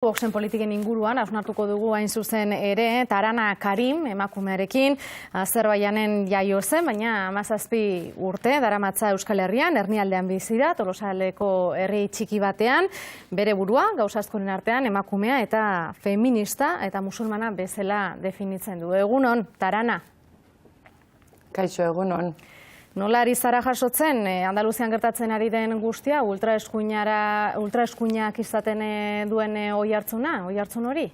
Voxen politiken inguruan, hausnartuko dugu hain zuzen ere, Tarana Karim, emakumearekin, Azerbaijanen jaio zen, baina 17 urte, daramatza Euskal Herrian, hernialdean bizi da, Tolosaleko herri txiki batean, bere burua, gauza askoren artean, emakumea eta feminista eta musulmana bezala definitzen du. Egunon, Tarana? Kaixo, egunon. Nola ari zara jasotzen, Andaluzian gertatzen ari den guztia, ultraeskuinak izaten duen oihartzun hori?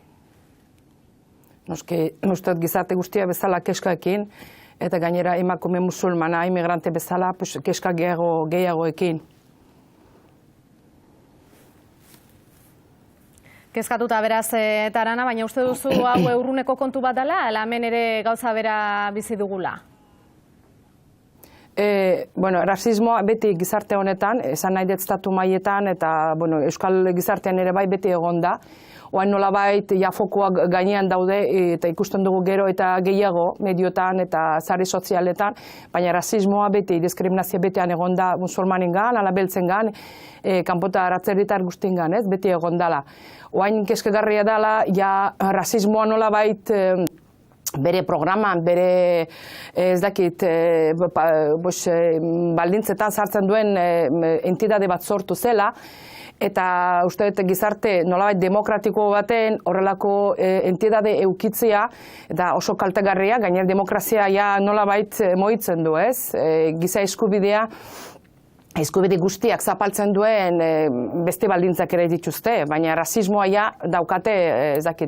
Noski, uste gizarte guztia bezala keskaekin, eta gainera emakume musulmana, imigrante bezala, keska gehiagoekin. Kezkatuta beraz, Tarana, baina uste duzu hau urruneko kontu bat dela, ala hemen ere gauza bera bizi dugula? Rasismoa beti gizarte honetan, esan nahi dut estatu mailetan eta Euskal gizartean ere bai beti egon da. Oain nolabait fokuak gainean daude eta ikusten dugu gero eta gehiago mediotan eta sare sozialetan, baina rasismoa beti, diskriminazio betean egon da musulmanengan, ala beltzengan, kanpotar atzerritar guztiengan, ez, beti egon dela. Oain kezkagarria dela, rasismoa nolabait bere programan, bere baldintzetan sartzen duen entitate bat sortu zela, eta uste dut gizarte nolabait demokratiko baten horrelako entitate eukitzea, eta oso kaltegarria, gainera demokrazia nolabait moitzen du, ez? Giza eskubide guztiak zapaltzen duen beste baldintzak ere dituzte, baina rasismoa daukate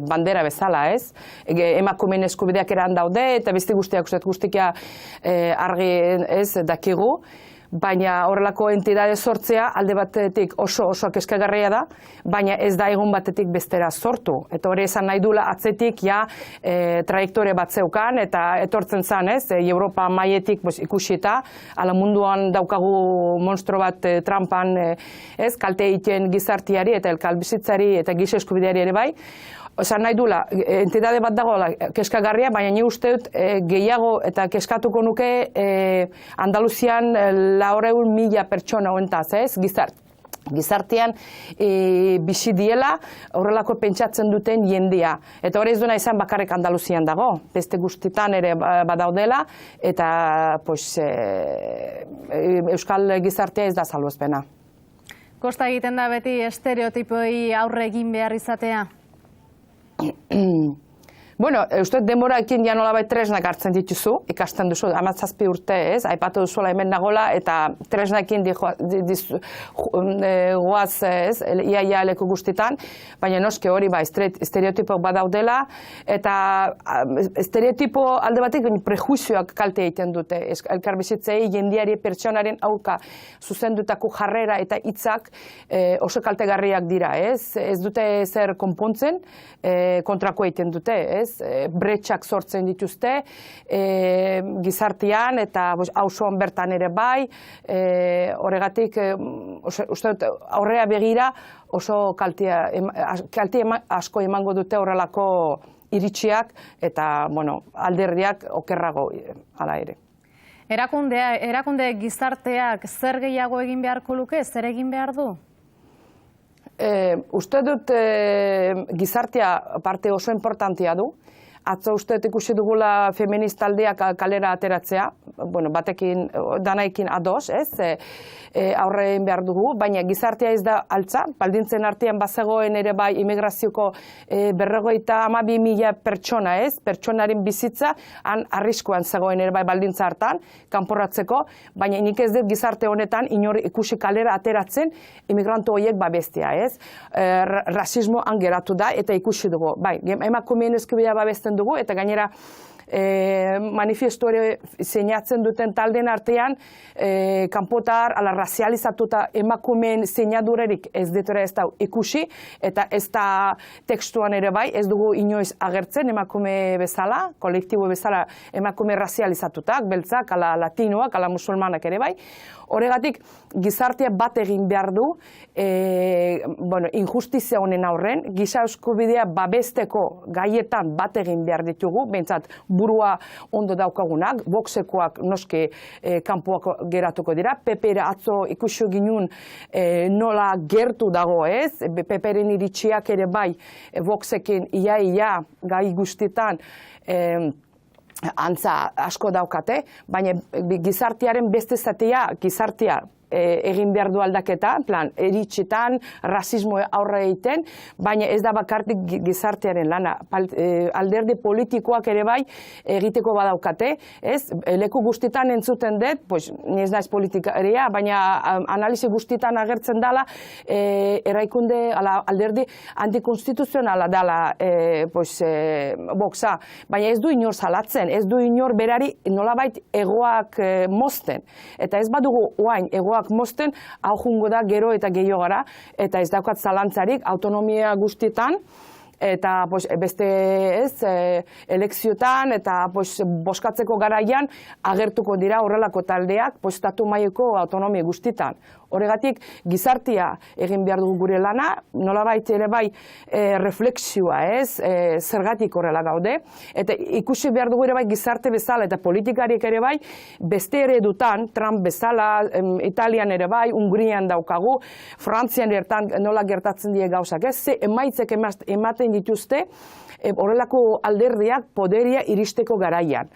bandera bezala, ez? Emakumeen eskubideak eran daude eta beste guztiak argi ez dakigu, baina horrelako entitate sortzea alde batetik oso kezkagarria da, baina ez da egun batetik bestera sortu. Eta hori esan nahi dula atzetik trajektore bat zeukan eta etortzen zen, ez? Europa mailetik ikusita, ala munduan daukagu monstro bat trampan, ez? Kalte egiten gizartiari eta elkarbizitzari eta giza eskubideari ere bai. Esan nahi dula, entitate bat dagoela keskagarria, baina ni uste dut gehiago eta keskatuko nuke Andaluzian 400.000 pertsona hoentaz, ez? Gizartean bizi diela horrelako pentsatzen duten jendea. Eta hori ez duena izan bakarrik Andaluzian dago, beste guztitan ere badaudela, eta Euskal gizartea ez da salbuespena. Kosta egiten da beti estereotipoi aurre egin behar izatea? Uste denboraekin nolabait tresnak hartzen dituzu, ikasten duzu, 17 urte, ez? Aipatu duzuela hemen nagola, eta tresnakin goaz, ez? Ia leku guztitan, baina noski hori estereotipo badaudela, eta estereotipo alde batek prejuizioak kalte egiten dute. Elkarbizitzei, jendiari, pertsonaren aurka zuzendutako jarrera eta hitzak oso kaltegarriak dira, ez? Ez dute zer konpontzen, kontrako egiten dute, ez? Bretxak sortzen dituzte gizartean eta auzoan bertan ere bai, horregatik aurrea begira oso kalte asko emango dute horrelako iritsiak eta alderdiak okerrago hala ere. Erakunde gizarteak zer gehiago egin beharko luke, zer egin behar du? Uste dut gizartea parte oso importantia du. Atzo uste dut ikusi dugula feministaldeak kalera ateratzea, batekin, danaikin ados, ez? Aurrein behar dugu, baina gizartea ez da altza, baldintzen artean bazegoen ere bai imigrazioko 52.000 pertsona, ez? Pertsonaren bizitza, han arriskoan zegoen ere bai baldintza hartan, kanporatzeko, baina nik ez dut gizarte honetan inor ikusi kalera ateratzen imigrantu horiek babestea, ez? Rasismo geratu da eta ikusi dugu, bai, emakumeen eskubidea babesten dugu, eta gainera manifestu ere sinatzen duten talden artean kanpotar ala razializatuta emakumeen sinadurerik ez ditura ez da ikusi, eta ez da tekstuan ere bai, ez dugu inoiz agertzen emakume bezala, kolektibo bezala emakume razializatutak, beltzak, ala latinoak, ala musulmanak ere bai. Horregatik, gizartea bat egin behar du, injustizia honen aurren, giza eskubidea babesteko gaietan bat egin behar ditugu, behintzat burua ondo daukagunak, Voxekoak noski kanpoak geratuko dira, PP-ra atzo ikusi ginun nola gertu dago ez, PP-ren iritsiak ere bai Voxekin ia gai guztietan antza asko daukate, baina gizartearen beste zatia gizartea egin behar du aldaketa, plan, eritxetan, rasismo aurre egiten, baina ez da bakartik gizartearen lana. Alderdi politikoak ere bai egiteko badaukate, ez? Leku guztietan entzuten dut, ni ez naiz politikaria, baina analizi guztietan agertzen dela, eraikunde alderdi antikonstituzionala dela Voxa, baina ez du inor salatzen, ez du inor berari nolabait egoak mozten. Eta ez badugu oain egoak mozten, hau jungo da gero eta gehiago gara, eta ez daukat zalantzarik autonomia guztietan, eta beste elekzioetan eta boskatzeko garaian agertuko dira horrelako taldeak estatu mailako autonomia guztietan. Horregatik gizartea egin behar dugu gure lana, nolabait ere bai reflexioa zergatik horrela gaude, eta ikusi behar dugu ere bai gizarte bezala eta politikariek ere bai beste eredutan, Trump bezala, Italian ere bai, Hungrian daukagu, Frantzian nola gertatzen die gauzak, ze emaitzek ematen dituzte horrelako alderdiak poderia iristeko garaian.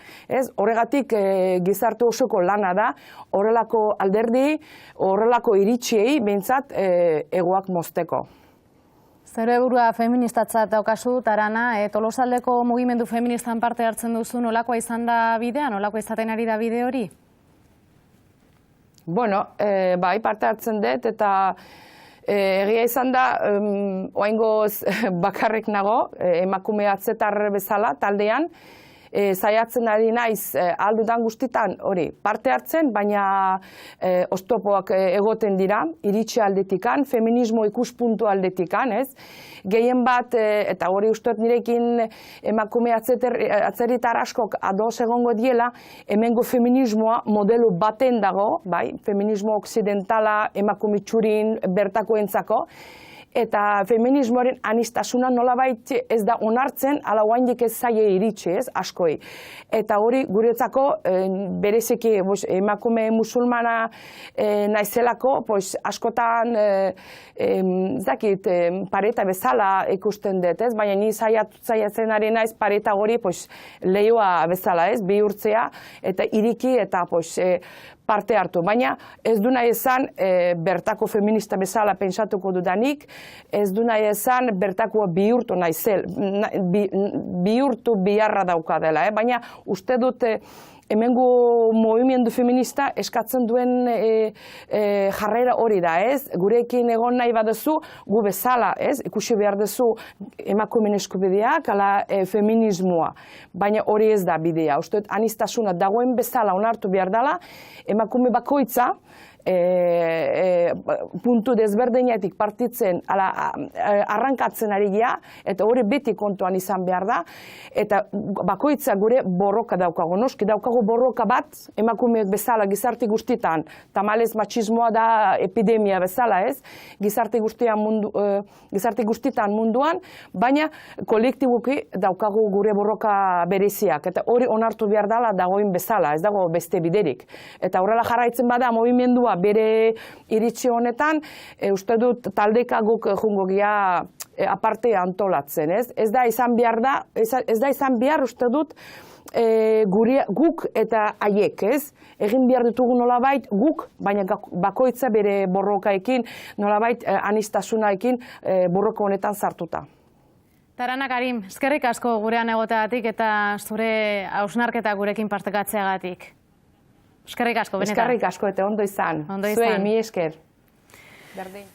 Horregatik gizarte osoko lana da, horrelako alderdi, horrelako iritsiei behintzat egoak mozteko. Zure burua feministatzat daukazu, Tarana, Tolosaldeko mugimendu feministan parte hartzen duzu, nolakoa izan da bidea, nolakoa izaten ari da bide hori? Bueno, bai, parte hartzen dut, eta egia izan da, oraingoz bakarrik nago, emakume atzetar bezala taldean, saiatzen ari naiz aldudan guztitan hori parte hartzen, baina oztopoak egoten dira, iritsi aldetikan, feminismo ikuspuntu aldetikan, ez? Gehien bat, eta hori usteot nirekin emakume atzerritar askok ados egongo diela, hemengo feminismoa modelo baten dago, bai, feminismo okzidentala emakume txurin bertakoentzako, eta feminismoaren anistasuna nolabait ez da onartzen, ala oaindik ez zaie iritsi, ez, askoi. Eta hori guretzako bereziki emakume musulmana naizelako, askotan pareta bezala ikusten dut, ez, baina ni saiatzen ari naiz pareta hori lehioa bezala, ez, bihurtzea, eta iriki eta parte hartu. Baina ez du nahi esan bertako feminista bezala pentsatuko dudanik, ez du nahi esan bertakoa bihurtu naizel, bihurtu biharra daukadela. Baina uste dut hemengo mugimendu feminista eskatzen duen jarrera hori da, ez? Gurekin egon nahi baduzu, gu bezala, ez? Ikusi behar duzu emakumeen eskubideak, ala feminismoa. Baina hori ez da bidea. Uste dut anistasuna dagoen bezala onartu behar dela, emakume bakoitza, puntu desberdinetik partitzen arrankatzen ari gira, eta hori beti kontuan izan behar da, eta bakoitza gure borroka daukago. Noski daukago borroka bat, emakumeek bezala gizarte guztietan, tamalez matxismoa da epidemia bezala, ez? Gizarte guztietan munduan, baina kolektibuki daukago gure borroka bereziak, eta hori onartu behar dela dagoen bezala, ez dago beste biderik. Eta horrela jarraitzen bada mugimendua bere iritsi honetan, uste dut taldeka guk jungo gira aparte antolatzen, ez? Ez da izan behar uste dut guk eta haiek, ez? Egin behar ditugu nolabait guk, baina bakoitza bere borrokaekin, nolabait anistasunaekin borroka honetan sartuta. Tarana Karim, eskerrik asko gurean egoteagatik eta zure hausnarketa gurekin partekatzeagatik. Eskerrik asko, benetan. Eskerrik asko, eta ondo izan. Ondo izan. Zuei, mi esker. Berdin.